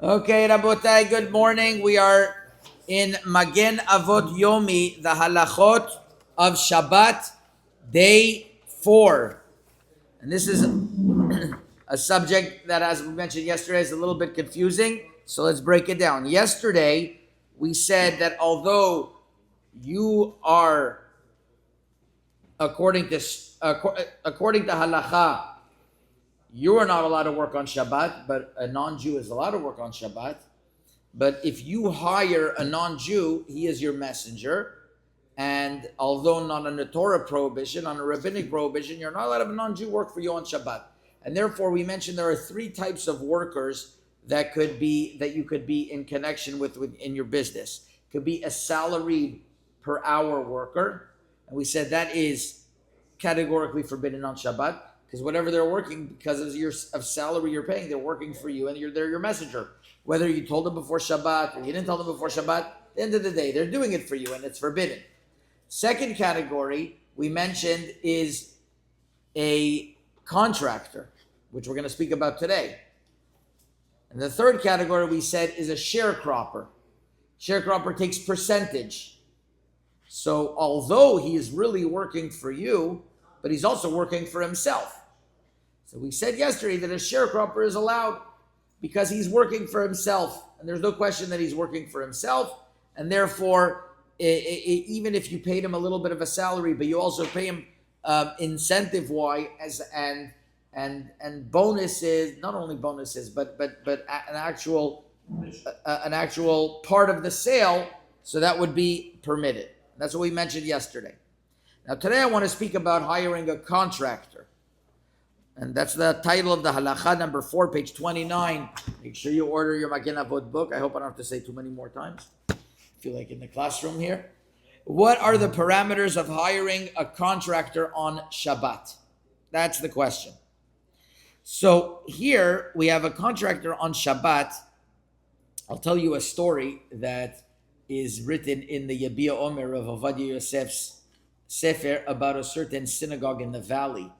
Okay, Rabotai, good morning. We are in Magen Avot Yomi, the halachot of Shabbat, day 4. And this is a subject that, as we mentioned yesterday, is a little bit confusing. So let's break it down. Yesterday, we said that although you are, according to halacha, you are not allowed to work on Shabbat, but a non-Jew is allowed to work on Shabbat. But if you hire a non-Jew, he is your messenger. And although not on a Torah prohibition, on a rabbinic prohibition, you're not allowed to have a non-Jew work for you on Shabbat. And therefore, we mentioned there are 3 types of workers that you could be in connection with in your business. It could be a salaried per hour worker. And we said that is categorically forbidden on Shabbat, because whatever they're working, because of salary you're paying, they're working for you, and they're your messenger. Whether you told them before Shabbat or you didn't tell them before Shabbat, at the end of the day, they're doing it for you, and it's forbidden. Second category we mentioned is a contractor, which we're going to speak about today. And the third category we said is a sharecropper. Sharecropper takes percentage. So although he is really working for you, but he's also working for himself. So we said yesterday that a sharecropper is allowed because he's working for himself. And there's no question that he's working for himself. And therefore, even if you paid him a little bit of a salary, but you also pay him incentive-wise and bonuses, not only bonuses, but an actual part of the sale, so that would be permitted. That's what we mentioned yesterday. Now today I want to speak about hiring a contractor. And that's the title of the halacha number 4, page 29. Make sure you order your Magen Avot book. I hope I don't have to say too many more times. I feel like in the classroom here. What are the parameters of hiring a contractor on Shabbat? That's the question. So here we have a contractor on Shabbat. I'll tell you a story that is written in the Yabia Omer of Avadia Yosef's Sefer about a certain synagogue in the valley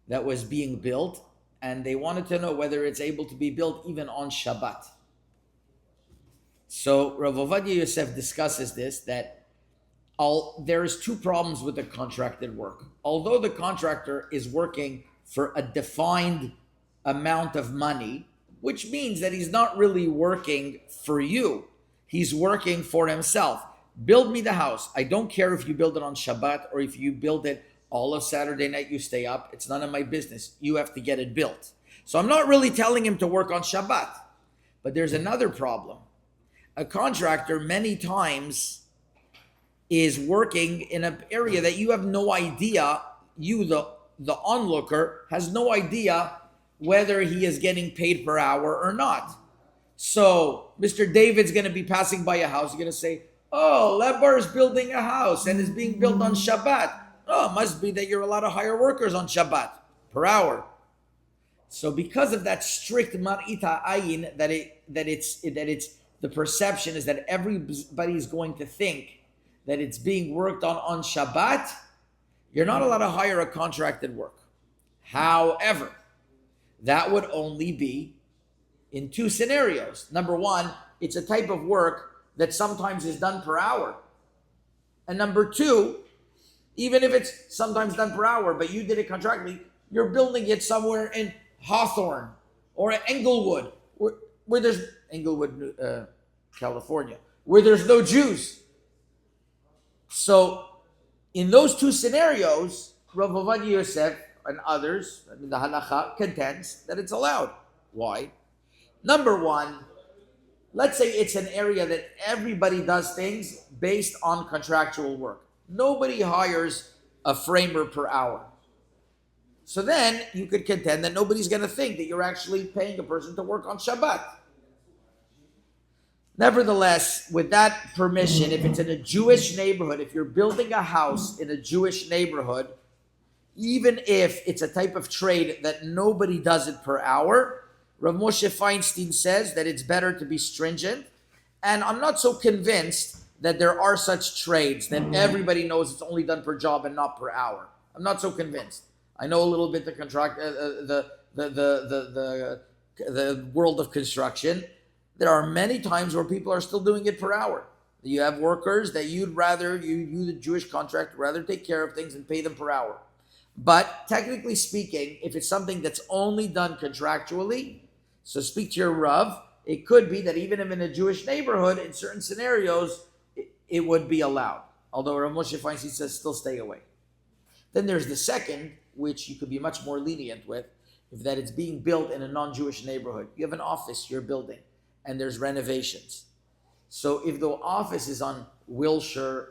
that was being built, and they wanted to know whether it's able to be built even on Shabbat. So Rav Ovadia Yosef discusses this, that there's 2 problems with the contracted work. Although the contractor is working for a defined amount of money, which means that he's not really working for you, he's working for himself. Build me the house. I don't care if you build it on Shabbat or if you build it all of Saturday night, you stay up. It's none of my business. You have to get it built. So I'm not really telling him to work on Shabbat. But there's another problem. A contractor many times is working in an area that you have no idea, the onlooker, has no idea whether he is getting paid per hour or not. So Mr. David's going to be passing by a house. He's going to say, oh, Lebar is building a house and is being built on Shabbat. Oh, it must be that you're allowed to hire workers on Shabbat per hour. So because of that strict mar'ita ayin, that it's the perception is that everybody's going to think that it's being worked on Shabbat, you're not allowed to hire a contracted work. However, that would only be in 2 scenarios. Number 1, it's a type of work that sometimes is done per hour. And number 2, even if it's sometimes done per hour, but you did it contractually, you're building it somewhere in Hawthorne or Englewood, where there's Englewood, California, where there's no Jews. So in those 2 scenarios, Rav Ovadia Yosef and others, the halacha contends that it's allowed. Why? Number 1, let's say it's an area that everybody does things based on contractual work. Nobody hires a framer per hour. So then you could contend that nobody's going to think that you're actually paying a person to work on Shabbat. Nevertheless, with that permission, if it's in a Jewish neighborhood, if you're building a house in a Jewish neighborhood, even if it's a type of trade that nobody does it per hour, Rav Moshe Feinstein says that it's better to be stringent. And I'm not so convinced that there are such trades that everybody knows it's only done per job and not per hour. I'm not so convinced. I know a little bit the world of construction, There are many times where people are still doing it per hour. You have workers that you, the Jewish contractor, rather take care of things and pay them per hour. But technically speaking, if it's something that's only done contractually, so speak to your Rav, it could be that even if in a Jewish neighborhood, in certain scenarios, it would be allowed. Although Rav Moshe Feinstein says still stay away. Then there's the second, which you could be much more lenient with, if that it's being built in a non-Jewish neighborhood. You have an office you're building, and there's renovations. So if the office is on Wilshire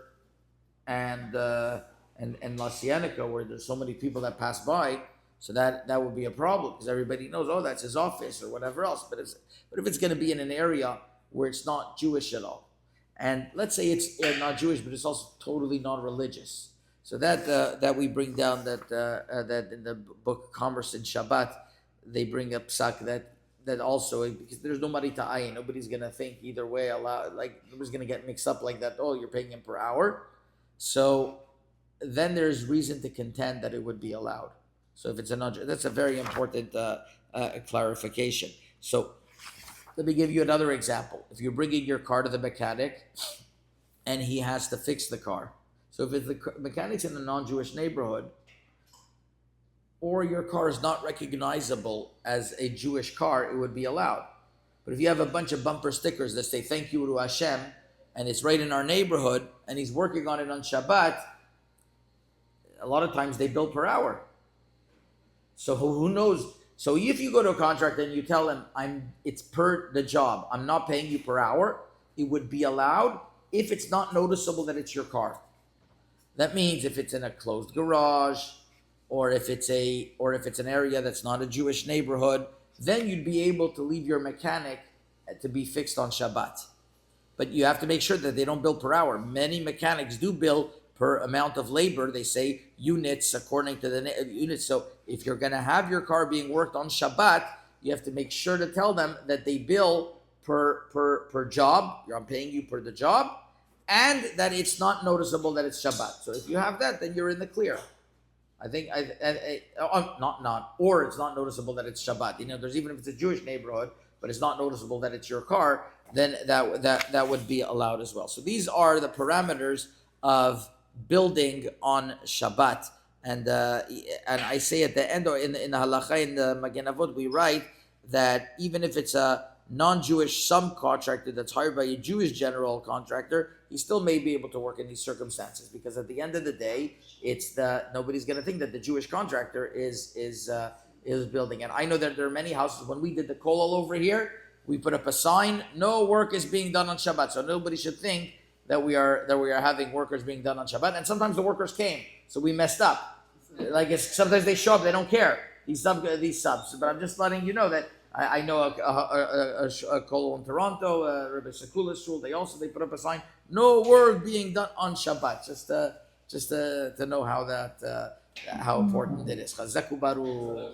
and La Cienega, where there's so many people that pass by, so that would be a problem because everybody knows, oh, that's his office or whatever else. But if it's going to be in an area where it's not Jewish at all, and let's say it's not Jewish, but it's also totally non-religious. So that we bring down that in the book Commerce and Shabbat, they bring up psak that also, because there's nobody to ayin, nobody's gonna think either way, nobody's gonna get mixed up like that. Oh, you're paying him per hour, so then there's reason to contend that it would be allowed. So if it's that's a very important clarification. So let me give you another example. If you're bringing your car to the mechanic, and he has to fix the car. So if it's the mechanic's in a non-Jewish neighborhood, or your car is not recognizable as a Jewish car, it would be allowed. But if you have a bunch of bumper stickers that say thank you to Hashem, and it's right in our neighborhood, and he's working on it on Shabbat, a lot of times they bill per hour. So who knows? So if you go to a contractor and you tell him, it's per the job, I'm not paying you per hour, it would be allowed if it's not noticeable that it's your car. That means if it's in a closed garage, or if it's an area that's not a Jewish neighborhood, then you'd be able to leave your mechanic to be fixed on Shabbat. But you have to make sure that they don't bill per hour. Many mechanics do bill per amount of labor. They say units according to the units. So if you're going to have your car being worked on Shabbat, you have to make sure to tell them that they bill per job. I'm paying you per the job, and that it's not noticeable that it's Shabbat. So if you have that, then you're in the clear. I think or it's not noticeable that it's Shabbat. There's even if it's a Jewish neighborhood, but it's not noticeable that it's your car, then that would be allowed as well. So these are the parameters of building on Shabbat. And I say at the end, or in the halacha in the Magen Avot, we write that even if it's a non-Jewish subcontractor that's hired by a Jewish general contractor, he still may be able to work in these circumstances, because at the end of the day, nobody's going to think that the Jewish contractor is building. And I know that there are many houses. When we did the kollel over here, we put up a sign: no work is being done on Shabbat. So nobody should think that we are having workers being done on Shabbat. And sometimes the workers came, so we messed up. Sometimes they show up, they don't care. These subs. But I'm just letting you know that I know a kollel in Toronto, Rabbi Sekula's shul. They put up a sign: no work being done on Shabbat. Just to know how important it is. Chazaku Baruch.